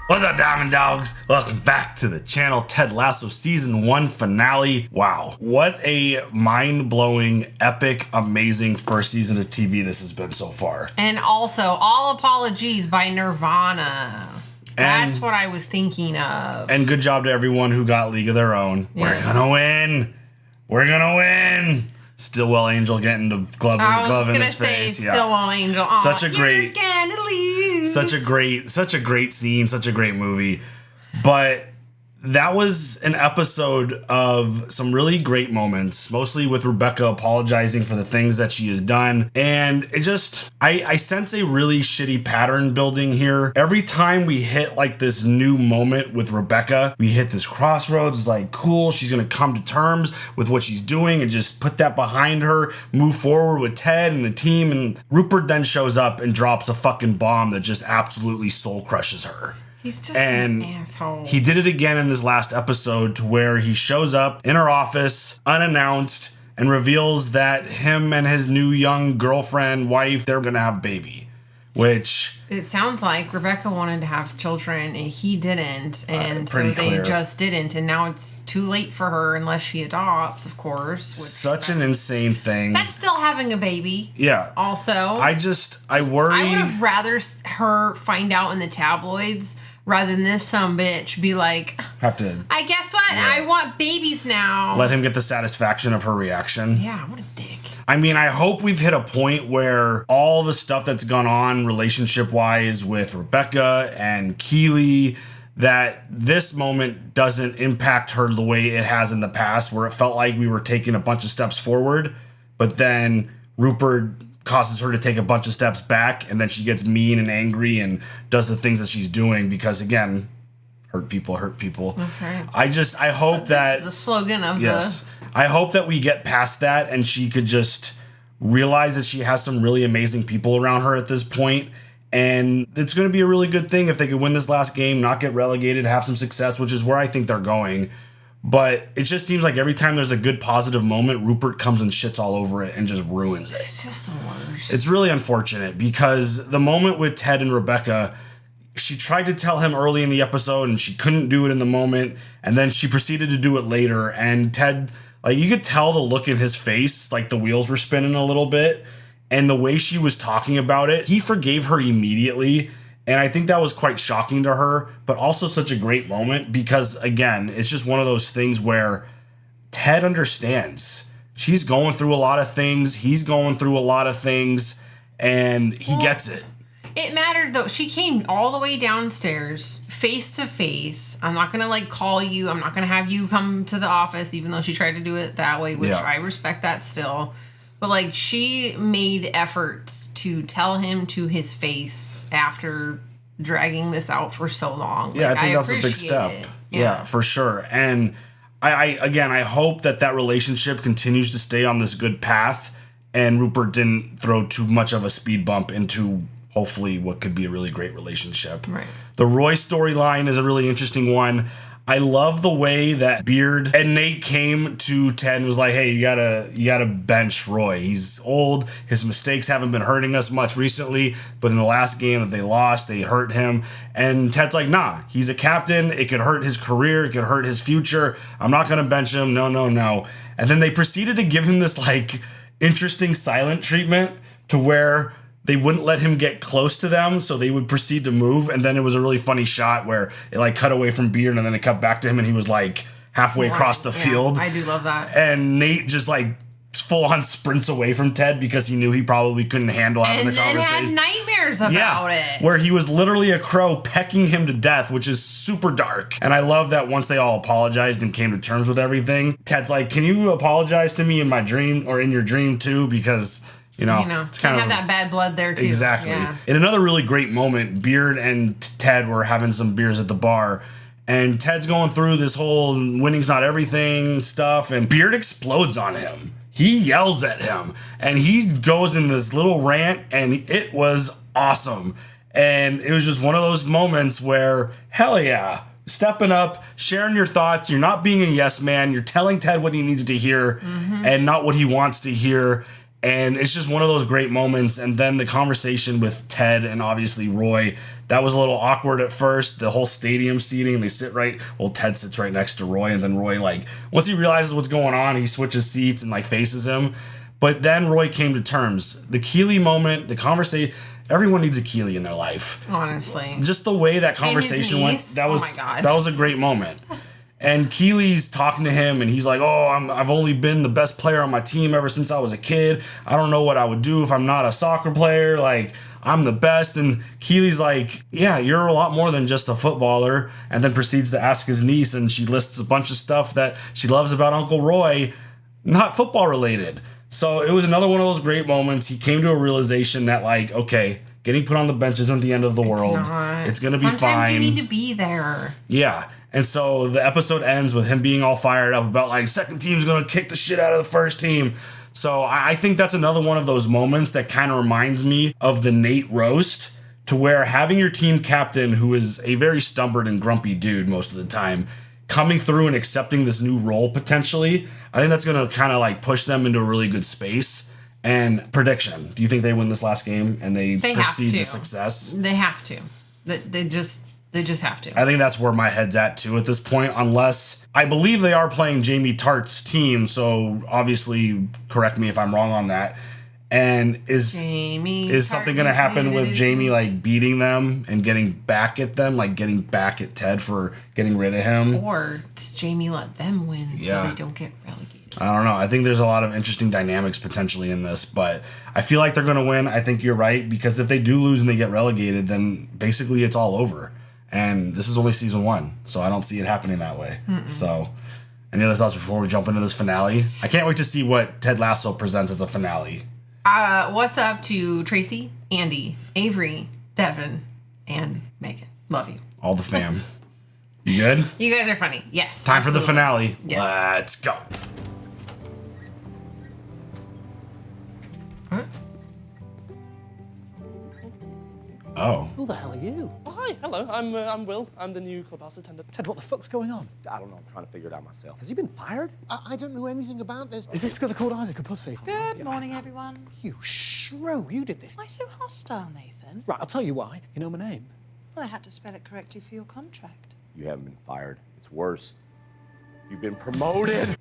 What's up, Diamond Dogs? Welcome back to the channel. Ted Lasso Season 1 finale. Wow. What a mind-blowing, epic, amazing first season of TV this has been so far. And also, all apologies by Nirvana. That's what I was thinking of. And good job to everyone who got League of Their Own. Yes. We're gonna win. We're gonna win. Stillwell Angel getting the glove in his face. I was gonna say Stillwell Angel. Such a great, you're gonna lose. such a great scene, such a great movie. But that was an episode of some really great moments, mostly with Rebecca apologizing for the things that she has done. And it just, I sense a really shitty pattern building here. Every time we hit like this new moment with Rebecca, we hit this crossroads, it's like, cool, she's gonna come to terms with what she's doing and just put that behind her, move forward with Ted and the team. And Rupert then shows up and drops a fucking bomb that just absolutely soul crushes her. He's just an asshole. He did it again in this last episode to where he shows up in her office unannounced and reveals that him and his new young girlfriend, wife, they're going to have a baby. Which... It sounds like Rebecca wanted to have children and he didn't. And so they just didn't. And now it's too late for her unless she adopts, of course. Such an insane thing. That's still having a baby. Yeah. Also. I worry... I would have rather her find out in the tabloids rather than this some bitch be like, I guess what? Yeah. I want babies now. Let him get the satisfaction of her reaction. Yeah, what a dick. I mean, I hope we've hit a point where all the stuff that's gone on relationship-wise with Rebecca and Keeley, that this moment doesn't impact her the way it has in the past, where it felt like we were taking a bunch of steps forward, but then Rupert causes her to take a bunch of steps back, and then she gets mean and angry and does the things that she's doing because, again, hurt people hurt people. That's right. I hope that... This is the slogan of I hope that we get past that and she could just realize that she has some really amazing people around her at this point. And it's going to be a really good thing if they could win this last game, not get relegated, have some success, which is where I think they're going. But it just seems like every time there's a good positive moment, Rupert comes and shits all over it and just ruins it. It's just the worst. It's really unfortunate because the moment with Ted and Rebecca, she tried to tell him early in the episode and she couldn't do it in the moment. And then she proceeded to do it later. And Ted, like, you could tell the look in his face, like the wheels were spinning a little bit. And the way she was talking about it, he forgave her immediately. And I think that was quite shocking to her, but also such a great moment because, again, it's just one of those things where Ted understands. She's going through a lot of things. He's going through a lot of things, and he gets it. It mattered, though. She came all the way downstairs, face to face. I'm not going to, like, call you. I'm not going to have you come to the office, even though she tried to do it that way, which I respect that still. But, like, she made efforts to tell him to his face after dragging this out for so long. Yeah, like, I think that's a big step. Yeah, for sure. And I hope that relationship continues to stay on this good path and Rupert didn't throw too much of a speed bump into hopefully what could be a really great relationship. Right. The Roy storyline is a really interesting one. I love the way that Beard and Nate came to Ted and was like, hey, you gotta bench Roy. He's old. His mistakes haven't been hurting us much recently, but in the last game that they lost, they hurt him. And Ted's like, nah, he's a captain. It could hurt his career. It could hurt his future. I'm not gonna bench him. No. And then they proceeded to give him this like interesting silent treatment to where they wouldn't let him get close to them, so they would proceed to move. And then it was a really funny shot where it like cut away from Beard and then it cut back to him and he was like halfway across the field. I do love that. And Nate just like full on sprints away from Ted because he knew he probably couldn't handle having the conversation. And had nightmares about it. Where he was literally a crow pecking him to death, which is super dark. And I love that once they all apologized and came to terms with everything, Ted's like, can you apologize to me in my dream or in your dream too? Because... You know, it's kind of have that bad blood there too. Exactly. Yeah. In another really great moment, Beard and Ted were having some beers at the bar, and Ted's going through this whole winning's not everything stuff, and Beard explodes on him. He yells at him, and he goes in this little rant, and it was awesome. And it was just one of those moments where, hell yeah, stepping up, sharing your thoughts. You're not being a yes man. You're telling Ted what he needs to hear and not what he wants to hear. And it's just one of those great moments. And then the conversation with Ted and obviously Roy, that was a little awkward at first. The whole stadium seating, they sit right, well, Ted sits right next to Roy, and then Roy, like, once he realizes what's going on, he switches seats and, like, faces him. But then Roy came to terms. The Keeley moment, the conversation, everyone needs a Keeley in their life. Honestly. Just the way that conversation went, that was a great moment. And Keeley's talking to him, and he's like, "Oh, I've only been the best player on my team ever since I was a kid. I don't know what I would do if I'm not a soccer player. Like, I'm the best." And Keeley's like, "Yeah, you're a lot more than just a footballer." And then proceeds to ask his niece, and she lists a bunch of stuff that she loves about Uncle Roy, not football related. So it was another one of those great moments. He came to a realization that, like, okay, getting put on the bench isn't the end of the world. It's going to be fine. Sometimes you need to be there. Yeah. And so the episode ends with him being all fired up about, like, second team's going to kick the shit out of the first team. So I think that's another one of those moments that kind of reminds me of the Nate roast, to where having your team captain, who is a very stubborn and grumpy dude most of the time, coming through and accepting this new role potentially, I think that's going to kind of, like, push them into a really good space. And prediction, do you think they win this last game and they proceed to success? They have to. They just have to. I think that's where my head's at too at this point, unless I believe they are playing Jamie Tartt's team, so obviously correct me if I'm wrong on that. And is something going to happen with Jamie, like, beating them and getting back at them, like getting back at Ted for getting rid of him? Or does Jamie let them win so they don't get relegated? I don't know. I think there's a lot of interesting dynamics potentially in this, but I feel like they're going to win. I think you're right, because if they do lose and they get relegated, then basically it's all over. And this is only season 1, so I don't see it happening that way. So, any other thoughts before we jump into this finale? I can't wait to see what Ted Lasso presents as a finale. What's up to Tracy, Andy, Avery, Devin, and Megan? Love you. All the fam. You good? You guys are funny. Yes. Time for the finale. Yes. Let's go. Huh? Oh. Who the hell are you? Oh, hi, hello. I'm Will. I'm the new clubhouse attendant. Ted, what the fuck's going on? I don't know. I'm trying to figure it out myself. Has he been fired? I don't know anything about this. Is this because I called Isaac a pussy? Good morning, everyone. You shrew, you did this. Why so hostile, Nathan? Right, I'll tell you why. You know my name? Well, I had to spell it correctly for your contract. You haven't been fired. It's worse. You've been promoted.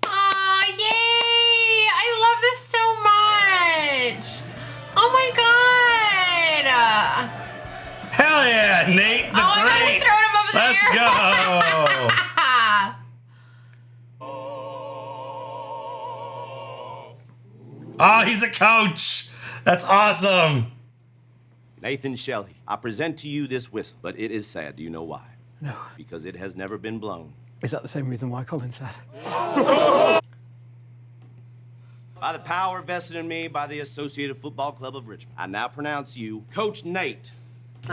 Aw, yay! I love this so much. Oh my god. Hell yeah, Nate the Great. Throw him over Let's there. go. Oh, he's a coach. That's awesome. Nathan Shelley, I present to you this whistle, but it is sad. Do you know why? No. Because it has never been blown. Is that the same reason why Colin's sad? By the power vested in me by the Associated Football Club of Richmond, I now pronounce you Coach Nate. Oh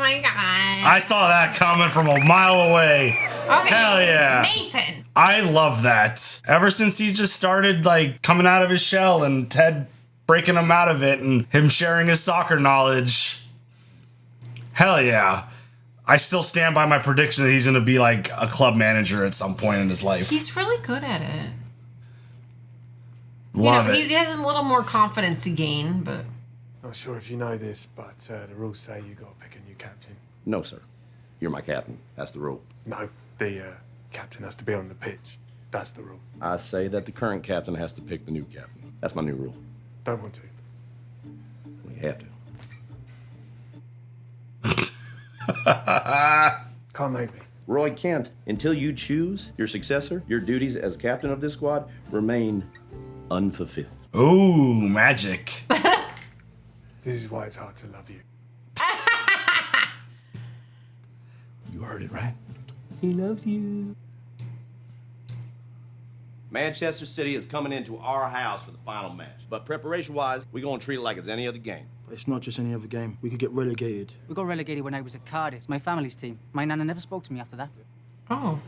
my god. I saw that coming from a mile away. Okay. Hell yeah. Nathan. I love that. Ever since he just started, like, coming out of his shell and Ted breaking him out of it and him sharing his soccer knowledge. Hell yeah. I still stand by my prediction that he's going to be, like, a club manager at some point in his life. He's really good at it. Love it. He has a little more confidence to gain, but... Not sure if you know this, but the rules say you got to pick a new captain. No, sir. You're my captain. That's the rule. No, the captain has to be on the pitch. That's the rule. I say that the current captain has to pick the new captain. That's my new rule. Don't want to. We have to. Can't make me. Roy Kent, until you choose your successor, your duties as captain of this squad remain unfulfilled. Ooh, magic. This is why it's hard to love you. You heard it, right? He loves you. Manchester City is coming into our house for the final match. But preparation-wise, we're going to treat it like it's any other game. It's not just any other game. We could get relegated. We got relegated when I was at Cardiff, my family's team. My nana never spoke to me after that. Oh.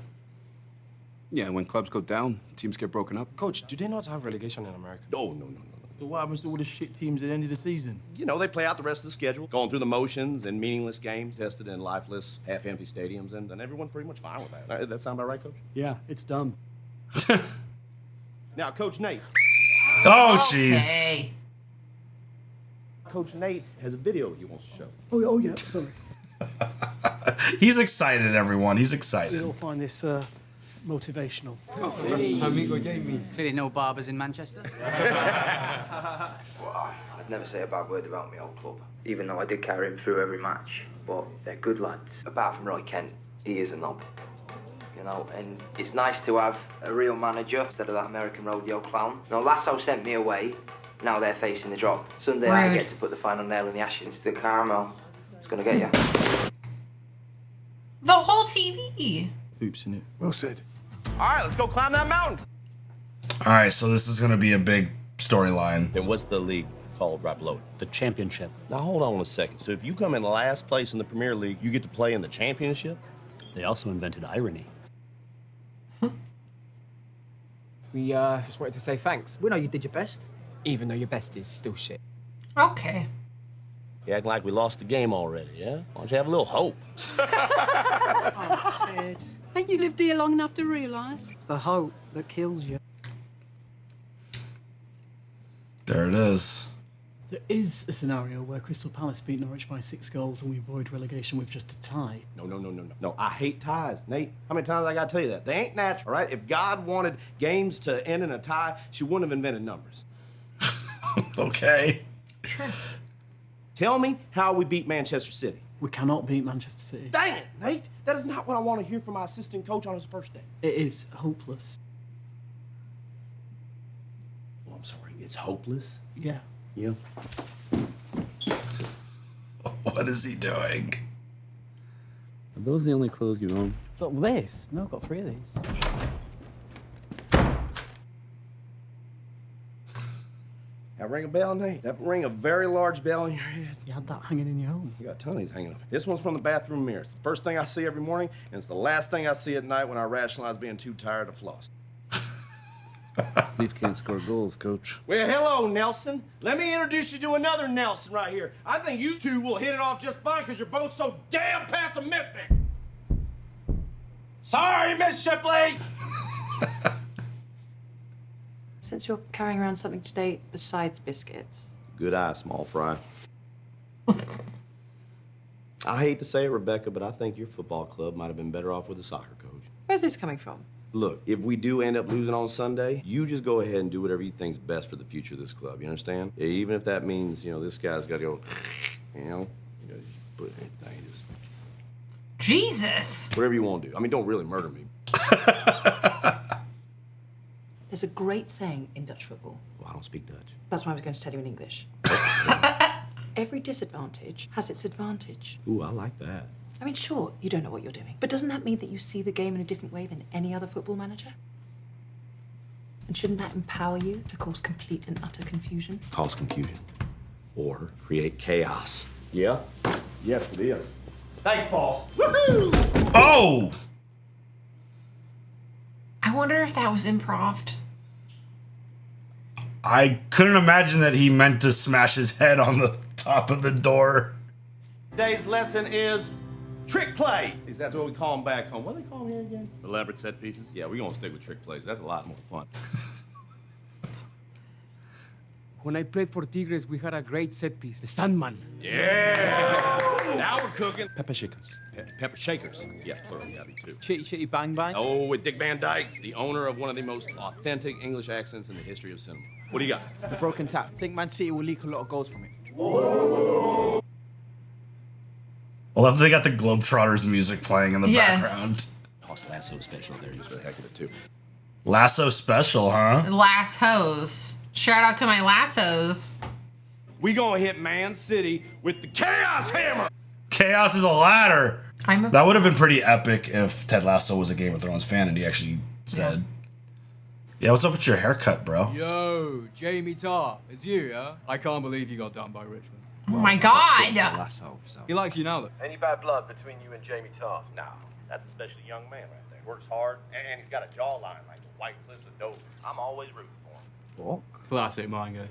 Yeah, when clubs go down, teams get broken up. Coach, do they not have relegation in America? Oh, no. So what happens to all the shit teams at the end of the season? You know, they play out the rest of the schedule, going through the motions and meaningless games, tested in lifeless, half-empty stadiums, and everyone's pretty much fine with that. That sound about right, Coach? Yeah, it's dumb. Now, Coach Nate. Oh, jeez. Okay. Coach Nate has a video he wants to show. Oh yeah, sorry. He's excited, everyone. He's excited. You'll find this motivational. Amigo Jamie. Clearly no barbers in Manchester. Well, I'd never say a bad word about my old club, even though I did carry him through every match. But they're good lads. Apart from Roy Kent, he is a knob. You know, and it's nice to have a real manager instead of that American rodeo clown. No, Lasso sent me away. Now they're facing the drop. Sunday I get to put the final nail in the ashes. The caramel. It's gonna get you. The whole TV. Hoops in it. Well said. All right, let's go climb that mountain. All right, so this is going to be a big storyline. And what's the league called right below it? The championship. Now, hold on a second. So if you come in last place in the Premier League, you get to play in the championship? They also invented irony. We just wanted to say thanks, We know you did your best. even though your best is still shit. Okay. You act like we lost the game already, yeah? Why don't you have a little hope? Oh, Ted. Ain't you lived here long enough to realise? It's the hope that kills you. There it is. There is a scenario where Crystal Palace beat Norwich by 6 goals and we avoid relegation with just a tie. No, I hate ties, Nate. How many times I gotta tell you that? They ain't natural, all right? If God wanted games to end in a tie, she wouldn't have invented numbers. Okay. Sure. Tell me how we beat Manchester City. We cannot beat Manchester City. Dang it, Nate! That is not what I want to hear from my assistant coach on his first day. It is hopeless. Oh, I'm sorry, it's hopeless? Yeah. Yeah. What is he doing? Are those the only clothes you own? Look, this. No, I've got 3 of these. That ring a bell, Nate? That ring a very large bell in your head. You had that hanging in your home. You got a ton of these hanging up. This one's from the bathroom mirror. It's the first thing I see every morning, and it's the last thing I see at night when I rationalize being too tired to floss. Leaf can't score goals, coach. Well, hello, Nelson. Let me introduce you to another Nelson right here. I think you two will hit it off just fine because you're both so damn pessimistic. Sorry, Miss Shipley. Since you're carrying around something today besides biscuits. Good eye, small fry. I hate to say it, Rebecca, but I think your football club might have been better off with a soccer coach. Where's this coming from? Look, if we do end up losing on Sunday, you just go ahead and do whatever you think's best for the future of this club. You understand? Even if that means, this guy's got to go, just put anything, just Jesus. whatever you want to do. I mean, don't really murder me. There's a great saying in Dutch football. Well, I don't speak Dutch. That's why I was going to tell you in English. Every disadvantage has its advantage. Ooh, I like that. I mean, sure, you don't know what you're doing, but doesn't that mean that you see the game in a different way than any other football manager? And shouldn't that empower you to cause complete and utter confusion? Cause confusion. Or create chaos. Yeah? Yes, it is. Thanks, Paul. Woohoo! Oh! I wonder if that was improv. I couldn't imagine that he meant to smash his head on the top of the door. Today's lesson is trick play. That's what we call them back home. What do they call them here again? Elaborate set pieces? Yeah, we're going to stick with trick plays. That's a lot more fun. When I played for Tigres, we had a great set piece. The Sandman. Yeah! Now we're cooking. Pepper shakers. Pepper shakers. Yeah, plural, yeah, me too. Chitty Chitty Bang Bang. Oh, with Dick Van Dyke, the owner of one of the most authentic English accents in the history of cinema. What do you got? The broken tap. Think Man City will leak a lot of goals from it. I love they got the Globetrotters music playing in the Yes. background. Toss Lasso special there, just for the heck of it, too. Lasso special, huh? Lassos. Shout out to my lassos. We gonna hit Man City with the Chaos Hammer! Chaos is a ladder. I'm That would have been pretty epic if Ted Lasso was a Game of Thrones fan and he actually said, yeah, what's up with your haircut, bro? Yo, Jamie Tarr, it's you, yeah? I can't believe you got done by Richmond. Oh my God. Lasso. He likes you now, though. Any bad blood between you and Jamie Tarr? No, that's a special young man right there. Works hard, and he's got a jawline like the White Cliffs of Dover. I'm always rooting for him. What? Classic manga.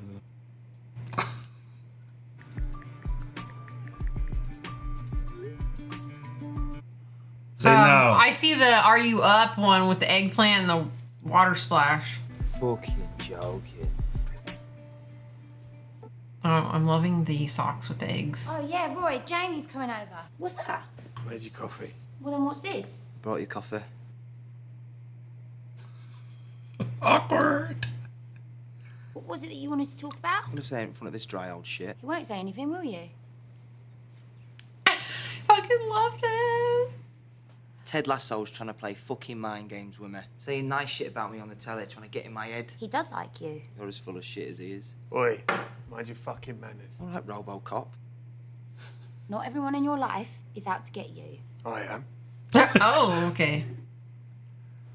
Say no. I see the "Are you up" one with the eggplant and the water splash. fucking joking. Oh, I'm loving the socks with the eggs. Oh, yeah, Roy, Jamie's coming over. What's that? Where's your coffee? Well, then what's this? Brought you coffee. Awkward. What was it that you wanted to talk about? I'm gonna say it in front of this dry old shit. You won't say anything, will you? Fucking love this. Ted Lasso's trying to play fucking mind games with me. Saying nice shit about me on the telly, trying to get in my head. He does like you. You're as full of shit as he is. Oi, mind your fucking manners. All right, RoboCop. Not everyone in your life is out to get you. I am. Oh, okay.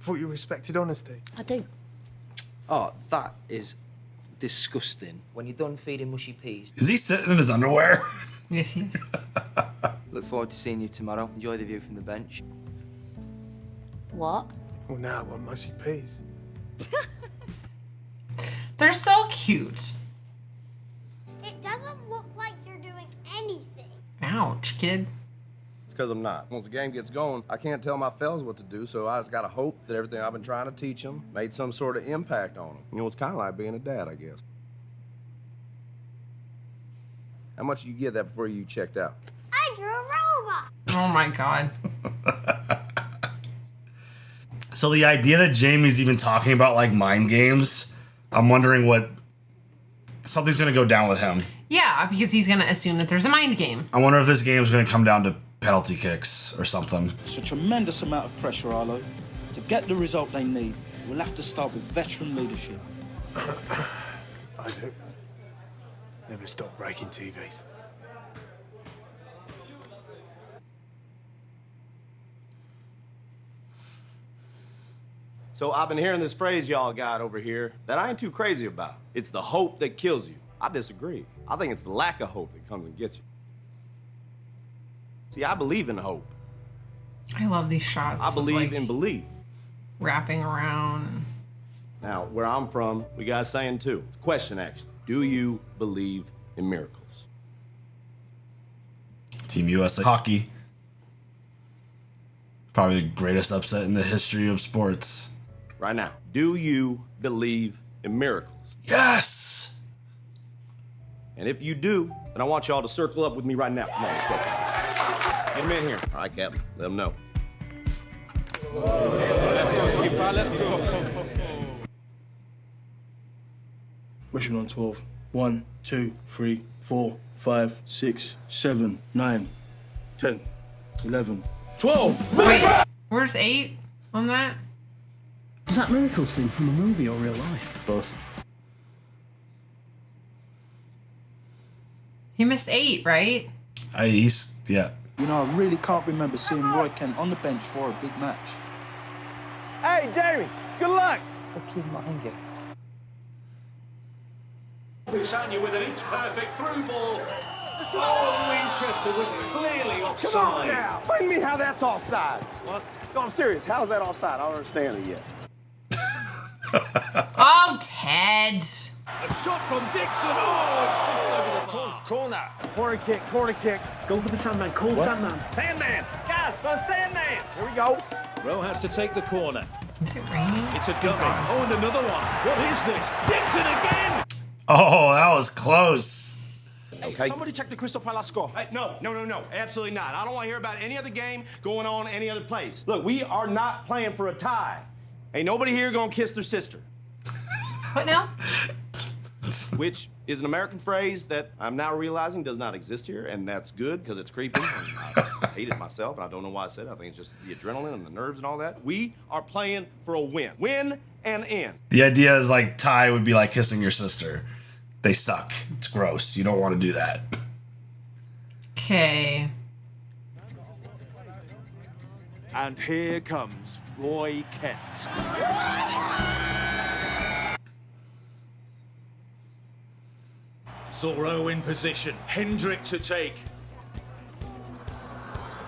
Thought you respected honesty. I do. Oh, that is disgusting. When you're done feeding mushy peas. Is he sitting in his underwear? Yes, he is. Look forward to seeing you tomorrow. Enjoy the view from the bench. What? Well, now I want mushy peas. They're so cute. It doesn't look like you're doing anything. Ouch, kid. It's because I'm not. Once the game gets going, I can't tell my fellas what to do, so I just gotta hope that everything I've been trying to teach them made some sort of impact on them. You know, it's kind of like being a dad, I guess. How much did you get that before you checked out? I drew a robot. Oh my god. So the idea that Jamie's even talking about like mind games, I'm wondering what something's gonna go down with him. Yeah, because he's gonna assume that there's a mind game. I wonder if this game's gonna come down to penalty kicks or something. It's a tremendous amount of pressure, Arlo. To get the result they need, we'll have to start with veteran leadership. Isaac, never stop breaking TVs. So I've been hearing this phrase y'all got over here that I ain't too crazy about. It's the hope that kills you. I disagree. I think it's the lack of hope that comes and gets you. See, I believe in hope. I love these shots. I believe of, like, in belief. wrapping around. Now, where I'm from, we got a saying too. Question, actually. Do you believe in miracles? Team USA hockey. Probably the greatest upset in the history of sports. Right now, do you believe in miracles? Yes! And if you do, then I want y'all to circle up with me right now. Come on, let's go. Get them in here. All right, Captain. Let them know. Let's go, skipper. Let's go. Richmond on 12. 1, 2, 3, 4, 5, 6, 7, 9, 10, 11, 12. Wait, where's 8 on that? Is that miracles thing from a movie or real life? Both. He missed 8, right? Yeah. You know, I really can't remember seeing Roy Kent on the bench for a big match. Hey, Jamie, good luck. Fucking mind games. Lusanya with an inch-perfect through ball. Oh, Winchester was clearly offside. Come on now. Bring me how that's offside. What? No, I'm serious. How's that offside? I don't understand it yet. Oh, Ted. A shot from Dixon. Oh, it's just over the bar. Corner. Corner kick. Go for the Sandman. Call Sandman. Sandman. Yes, a Sandman. Here we go. Rowe has to take the corner. Is it raining? It's a dummy. Oh, and another one. What is this? Dixon again. Oh, that was close. Okay. Somebody check the Crystal Palace score. No. Absolutely not. I don't want to hear about any other game going on any other place. Look, we are not playing for a tie. Ain't nobody here gonna kiss their sister. What now? Which is an American phrase that I'm now realizing does not exist here, and that's good because it's creepy. I hate it myself, and I don't know why I said it. I think it's just the adrenaline and the nerves and all that. We are playing for a win. Win and in. The idea is like tie would be like kissing your sister. They suck. It's gross. You don't want to do that. Okay. And here comes Roy Kent. Zorro in position. Hendrick to take.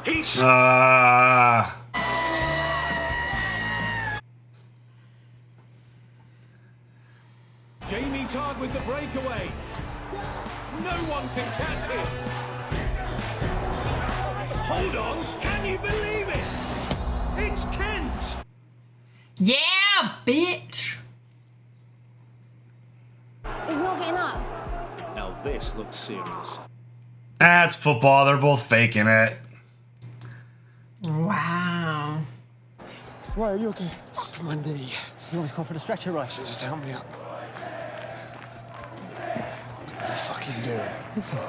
He's... Jamie Tartt with the breakaway. No one can catch him. Hold on, can you believe it? It's Kent. Yeah, bitch. this looks serious. That's football. They're both faking it. Wow. Right, are you okay? To my knee. You want to call for the stretcher, right? Just help me up. What the fuck are you doing? Listen.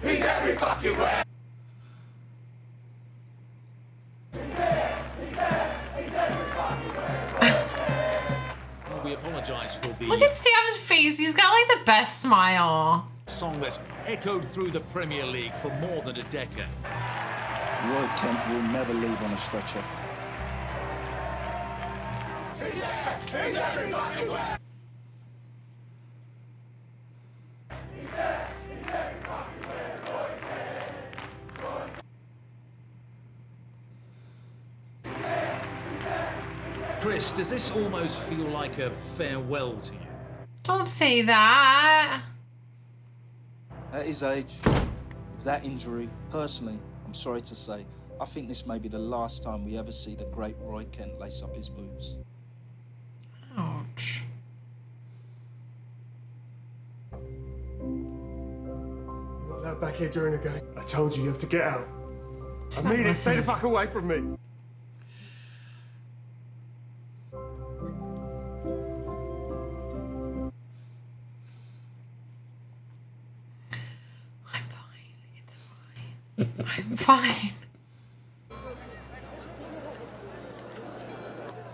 He's every fucking way. We apologise for the Look at Sam's face. He's got like the best smile. song that's echoed through the Premier League for more than a decade. Roy Kent will never leave on a stretcher. He's every fucking way. Chris, does this almost feel like a farewell to you? Don't say that. At his age, with that injury, personally, I'm sorry to say, I think this may be the last time we ever see the great Roy Kent lace up his boots. Ouch. You're not allowed back here during the game. I told you have to get out. Just I not mean it. Stay the listening. fuck away from me. I'm fine.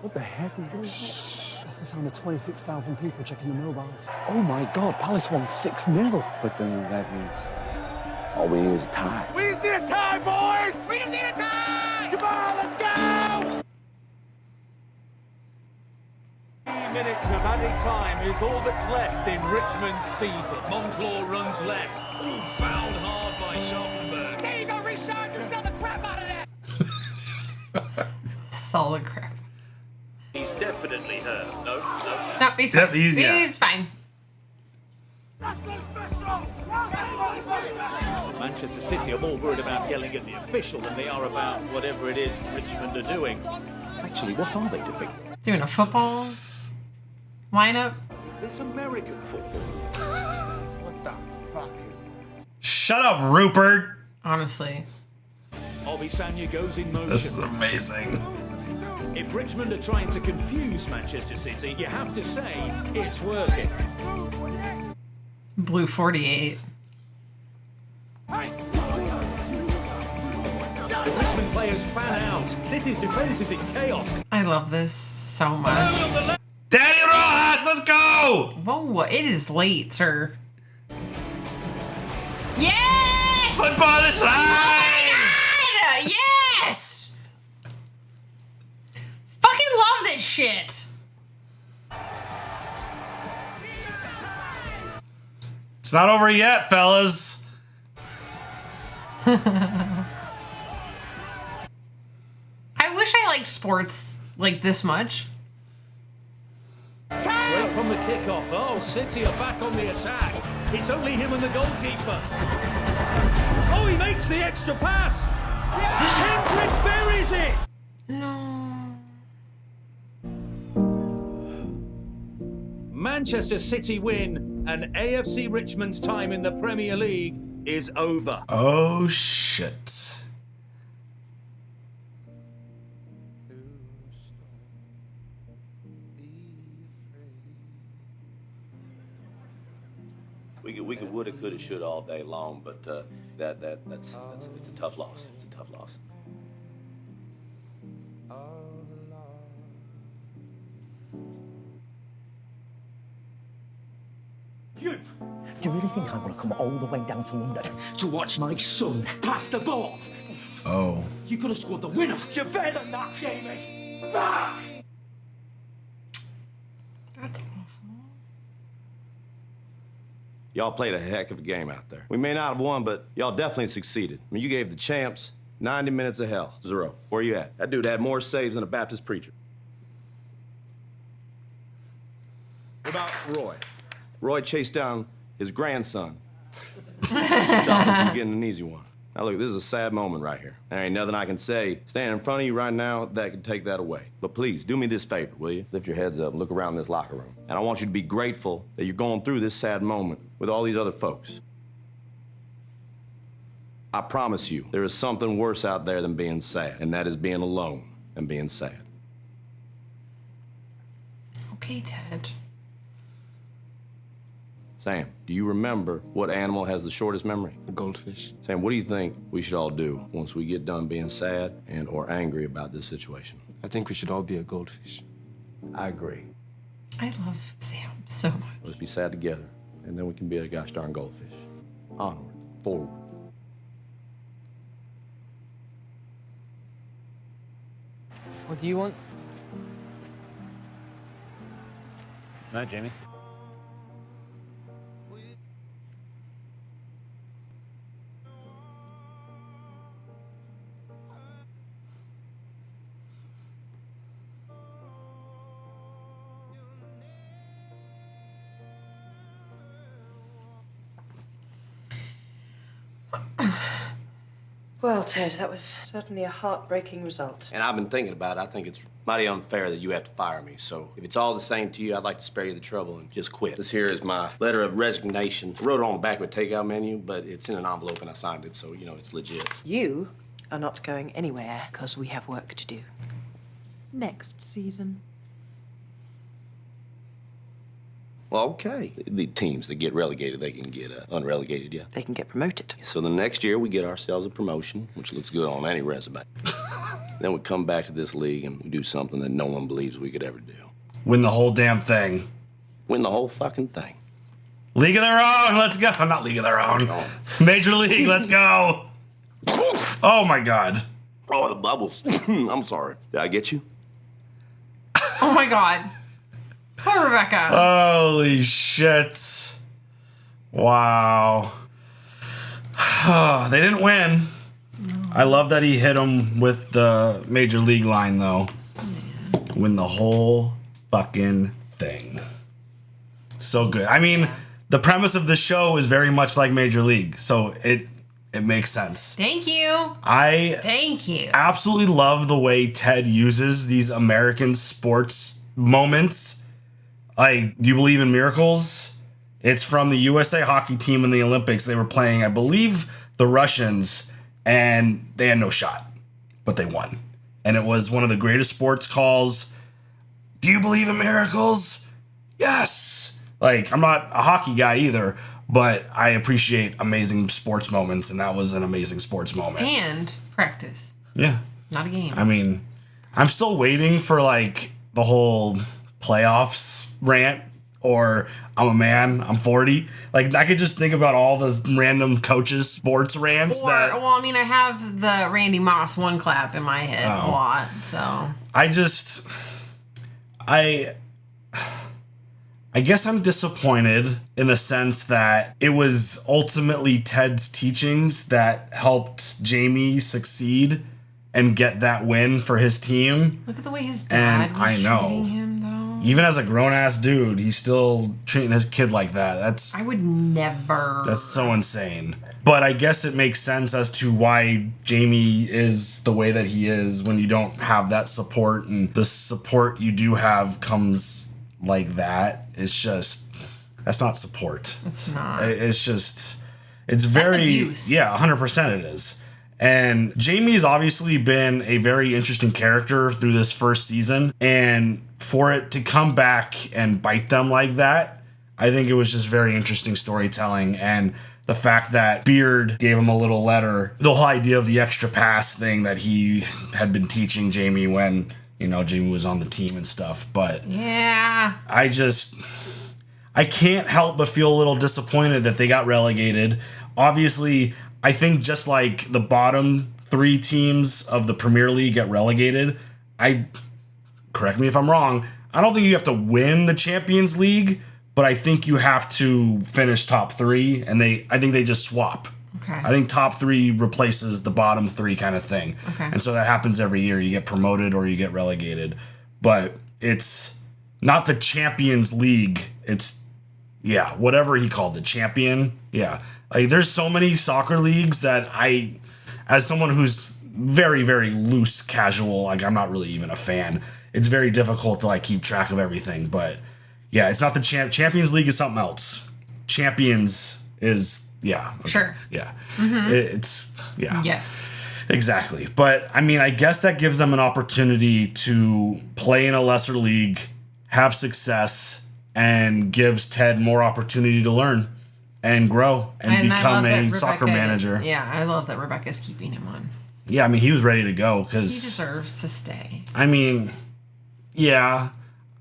What the heck is going on? That's the sound of 26,000 people checking the mobiles. Oh my God, Palace won 6-0. But then that means all we need is a tie. We just need a tie, boys! We just need a tie! Come on, let's go! 3 minutes of added time is all that's left in Richmond's season. Monclaw runs left. All fouled hard by Scharfenberg. There you go, Richard! You sell the crap out of that! Solid crap. He's definitely hurt. No. No, he's fine. Yep, He's fine. Manchester City are more worried about yelling at the official than they are about whatever it is Richmond are doing. Actually, what are they doing? Doing a football lineup. It's American football. What the fuck is that? Shut up, Rupert. Honestly. Obisanya goes in motion. This is amazing. If Richmond are trying to confuse Manchester City, you have to say it's working. Blue 48. The Richmond players fan out. City's defence is in chaos. I love this so much. Danny Rojas, let's go! Whoa, it is late, sir. Yes! Football is live! Oh my God! Yes! Fucking love this shit. It's not over yet, fellas. I wish I liked sports like this much. Straight from the kickoff. Oh, City are back on the attack. It's only him and the goalkeeper. Oh, he makes the extra pass. Hendrick buries it. No. Manchester City win, and AFC Richmond's time in the Premier League is over. Oh, shit. We could woulda, coulda, shoulda all day long, but it's a tough loss. It's a tough loss. Do you really think I want to come all the way down to London to watch my son pass the ball? Oh. You could have scored the winner. You're better than that, Jamie. Back! That's awful. Y'all played a heck of a game out there. We may not have won, but y'all definitely succeeded. I mean, you gave the champs 90 minutes of hell. 0. Where you at? That dude had more saves than a Baptist preacher. What about Roy? Roy chased down his grandson. Stopped him from getting an easy one. Now look, this is a sad moment right here. There ain't nothing I can say standing in front of you right now that could take that away. But please, do me this favor, will you? Lift your heads up and look around this locker room. And I want you to be grateful that you're going through this sad moment with all these other folks. I promise you, there is something worse out there than being sad, and that is being alone and being sad. Okay, Ted. Sam, do you remember what animal has the shortest memory? A goldfish. Sam, what do you think we should all do once we get done being sad and or angry about this situation? I think we should all be a goldfish. I agree. I love Sam so much. Let's be sad together, and then we can be a gosh darn goldfish. Onward, forward. What do you want? Night, Jamie. Well, Ted, that was certainly a heartbreaking result. And I've been thinking about it. I think it's mighty unfair that you have to fire me. So if it's all the same to you, I'd like to spare you the trouble and just quit. This here is my letter of resignation. I wrote it on the back of a takeout menu, but it's in an envelope and I signed it, so, you know, it's legit. You are not going anywhere because we have work to do. Next season. Well, okay. The teams that get relegated, they can get unrelegated, yeah. They can get promoted. So the next year, we get ourselves a promotion, which looks good on any resume. Then we come back to this league and we do something that no one believes we could ever do. Win the whole damn thing. Win the whole fucking thing. League of their own, let's go. Not League of their own. No. Major League, let's go. Oh my God. Oh, the bubbles. I'm sorry. Did I get you? Oh my God. Poor Rebecca. Holy shit. Wow. They didn't win. No. I love that he hit him with the Major League line, though. Man. Win the whole fucking thing. So good. I mean, the premise of the show is very much like Major League, so it makes sense. Thank you. Thank you. Absolutely love the way Ted uses these American sports moments. Like, do you believe in miracles? It's from the USA hockey team in the Olympics. They were playing, I believe, the Russians, and they had no shot, but they won. And it was one of the greatest sports calls. Do you believe in miracles? Yes. Like, I'm not a hockey guy either, but I appreciate amazing sports moments, and that was an amazing sports moment. And practice. Yeah. Not a game. I mean, I'm still waiting for, like, the whole playoffs rant, or I'm a man, I'm 40. Like, I could just think about all those random coaches sports rants. Well, I mean, I have the Randy Moss one clap in my head a lot, so I guess I'm disappointed in the sense that it was ultimately Ted's teachings that helped Jamie succeed and get that win for his team. Look at the way his dad was treating him, though. Even as a grown-ass dude, he's still treating his kid like that. I would never. That's so insane. But I guess it makes sense as to why Jamie is the way that he is when you don't have that support, and the support you do have comes like that. It's just, that's not support. It's not. It's just, it's very, that's abuse. Yeah, 100% it is. And Jamie's obviously been a very interesting character through this first season. And for it to come back and bite them like that, I think it was just very interesting storytelling. And the fact that Beard gave him a little letter, the whole idea of the extra pass thing that he had been teaching Jamie when, you know, Jamie was on the team and stuff. But yeah, I can't help but feel a little disappointed that they got relegated. Obviously, I think just like the bottom 3 teams of the Premier League get relegated, correct me if I'm wrong, I don't think you have to win the Champions League, but I think you have to finish top 3, and I think they just swap. Okay. I think top 3 replaces the bottom 3 kind of thing. Okay. And so that happens every year. You get promoted or you get relegated. But it's not the Champions League. It's yeah, whatever he called it, champion. Yeah. Like, there's so many soccer leagues that as someone who's very, very loose, casual, like, I'm not really even a fan. It's very difficult to, like, keep track of everything. But, yeah, it's not the Champions League is something else. Champions is, yeah. Okay. Sure. Yeah. Mm-hmm. It's, yeah. Yes. Exactly. But, I mean, I guess that gives them an opportunity to play in a lesser league, have success, and gives Ted more opportunity to learn and grow and become a soccer manager. Yeah, I love that Rebecca's keeping him on. Yeah, I mean, he was ready to go because he deserves to stay. I mean, yeah,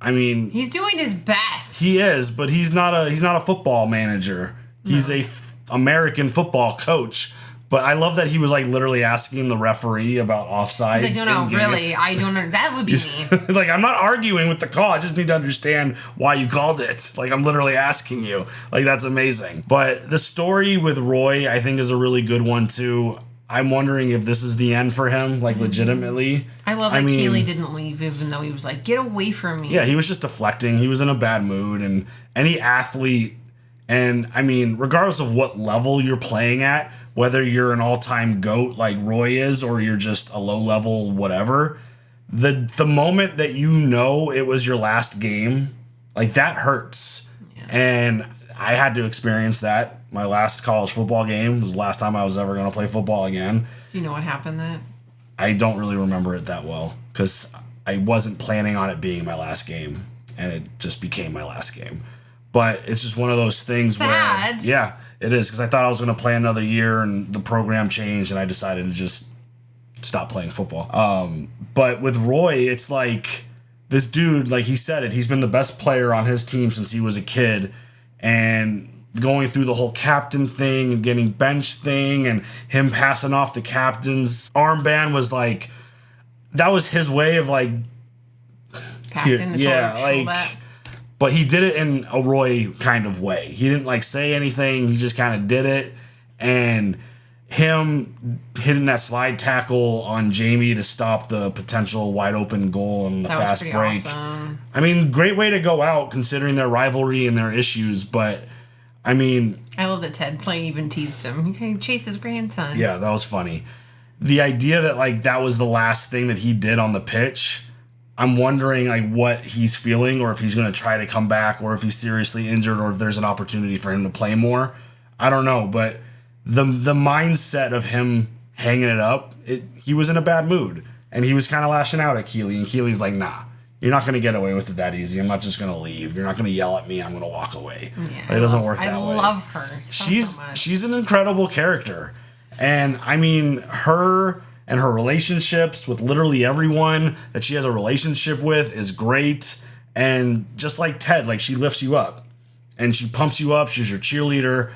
I mean, he's doing his best. He is, but he's not a football manager. He's a American football coach. But I love that he was like literally asking the referee about offsides. He's like, no, really, I don't know. That would be me. Like, I'm not arguing with the call. I just need to understand why you called it. Like, I'm literally asking you. Like, that's amazing. But the story with Roy, I think, is a really good one, too. I'm wondering if this is the end for him, like, legitimately. I love that Keely didn't leave, even though he was like, get away from me. Yeah, he was just deflecting. He was in a bad mood. And any athlete, and, I mean, regardless of what level you're playing at, whether you're an all-time GOAT like Roy is or you're just a low-level whatever, the moment that you know it was your last game, like, that hurts. Yeah. And I had to experience that. My last college football game was the last time I was ever going to play football again. Do you know what happened then? I don't really remember it that well because I wasn't planning on it being my last game, and it just became my last game. But it's just one of those things where, yeah, it is. Because I thought I was going to play another year and the program changed and I decided to just stop playing football. But with Roy, it's like this dude, like he said it, he's been the best player on his team since he was a kid. And going through the whole captain thing and getting benched thing and him passing off the captain's armband was like, that was his way of like, passing the torch. Like, but he did it in a Roy kind of way. He didn't like say anything. He just kind of did it. And him hitting that slide tackle on Jamie to stop the potential wide open goal and the fast break. Awesome. I mean, great way to go out considering their rivalry and their issues. But I mean, I love that Ted Clay even teased him. He chased his grandson. Yeah, that was funny. The idea that like that was the last thing that he did on the pitch. I'm wondering like what he's feeling or if he's going to try to come back or if he's seriously injured or if there's an opportunity for him to play more. I don't know, but the mindset of him hanging it up, he was in a bad mood and he was kind of lashing out at Keely and Keely's like, nah, you're not going to get away with it that easy. I'm not just going to leave. You're not going to yell at me. I'm going to walk away. Yeah, it doesn't work that way. I love her so much. She's an incredible character. And I mean, her and her relationships with literally everyone that she has a relationship with is great. And just like Ted, like she lifts you up and she pumps you up. She's your cheerleader.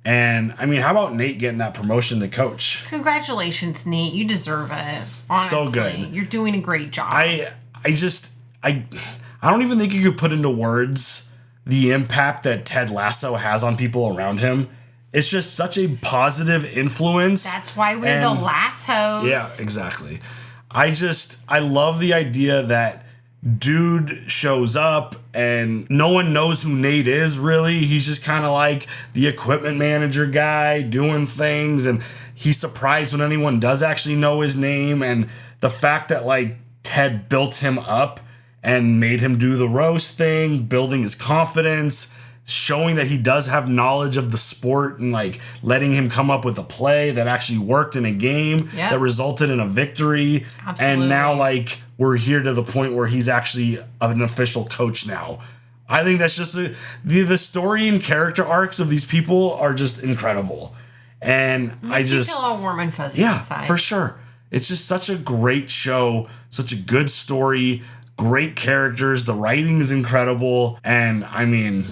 And I mean, how about Nate getting that promotion to coach? Congratulations, Nate. You deserve it. Honestly, so good. You're doing a great job. I don't even think you could put into words the impact that Ted Lasso has on people around him. It's just such a positive influence. That's why we're the Lassos. Yeah, exactly. I love the idea that dude shows up and no one knows who Nate is really. He's just kind of like the equipment manager guy doing things, and he's surprised when anyone does actually know his name. And the fact that like Ted built him up and made him do the roast thing, building his confidence, showing that he does have knowledge of the sport and like letting him come up with a play that actually worked in a game that resulted in a victory. Absolutely. And now like we're here to the point where he's actually an official coach now. I think that's just the story and character arcs of these people are just incredible. And I just feel all warm and fuzzy inside. For sure. It's just such a great show, such a good story, great characters. The writing is incredible. And I mean,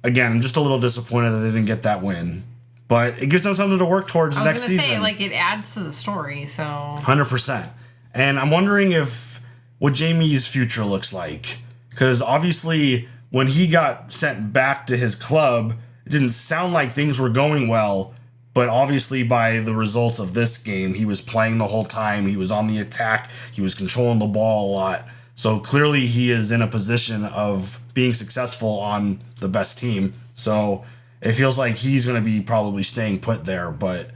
again, I'm just a little disappointed that they didn't get that win. But it gives them something to work towards next season. Say, like, it adds to the story, so... 100%. And I'm wondering what Jamie's future looks like. Because obviously, when he got sent back to his club, it didn't sound like things were going well. But obviously, by the results of this game, he was playing the whole time. He was on the attack. He was controlling the ball a lot. So clearly he is in a position of being successful on the best team. So it feels like he's going to be probably staying put there. But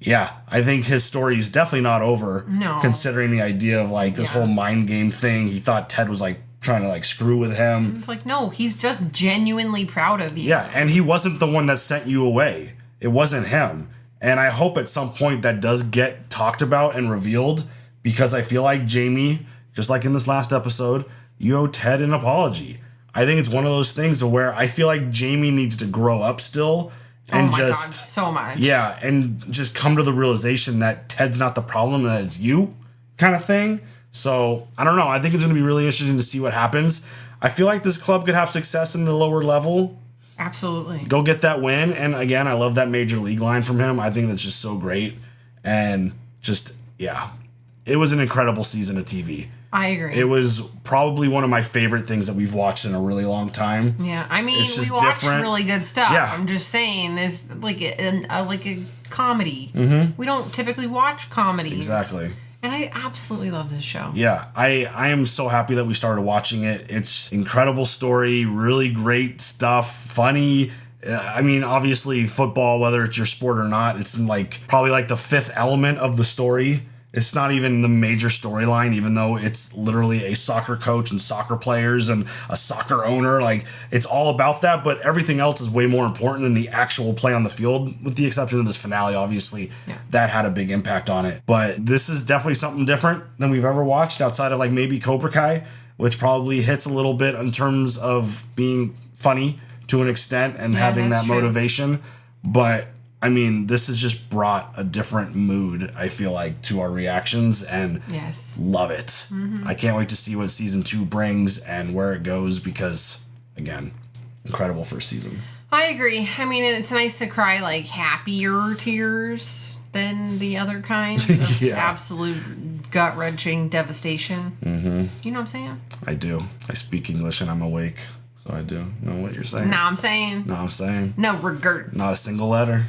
yeah, I think his story is definitely not over. No. Considering the idea of like this whole mind game thing. He thought Ted was like trying to like screw with him. It's like, no, he's just genuinely proud of you. Yeah, and he wasn't the one that sent you away. It wasn't him. And I hope at some point that does get talked about and revealed, because I feel like Jamie, just like in this last episode, you owe Ted an apology. I think it's one of those things to where I feel like Jamie needs to grow up still and God, just so much. Yeah, and just come to the realization that Ted's not the problem, that it's you kind of thing. So, I don't know. I think it's going to be really interesting to see what happens. I feel like this club could have success in the lower level. Absolutely. Go get that win. And again, I love that major league line from him. I think that's just so great. And just, yeah, it was an incredible season of TV. I agree. It was probably one of my favorite things that we've watched in a really long time. Yeah, I mean, It's we just watched different. really good stuff. Yeah. I'm just saying, there's like a comedy. Mhm. We don't typically watch comedies. Exactly. And I absolutely love this show. Yeah, I am so happy that we started watching it. It's incredible story, really great stuff, funny. I mean, obviously football, whether it's your sport or not, it's like probably like the fifth element of the story. It's not even the major storyline, even though it's literally a soccer coach and soccer players and a soccer owner. Like, it's all about that, but everything else is way more important than the actual play on the field, with the exception of this finale, obviously. Yeah. That had a big impact on it. But this is definitely something different than we've ever watched outside of like maybe Cobra Kai, which probably hits a little bit in terms of being funny to an extent and having that that's true. motivation. But I mean, this has just brought a different mood, I feel like, to our reactions, and Yes. love it. Mhm. I can't wait to see what season 2 brings and where it goes, because, again, incredible first season. I agree. I mean, it's nice to cry like happier tears than the other kind of Yeah. absolute gut-wrenching devastation. Mm-hmm. You know what I'm saying? I do. I speak English and I'm awake, so I do know what you're saying. No, I'm saying. No, I'm saying. No regrets. Not a single letter.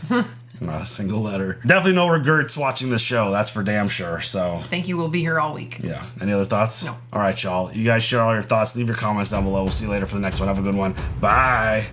Not a single letter. Definitely no regrets watching this show. That's for damn sure. So, Thank you. We'll be here all week. yeah. Any other thoughts? No. All right, y'all. You guys share all your thoughts. Leave your comments down below. We'll see you later for the next one. Have a good one. Bye.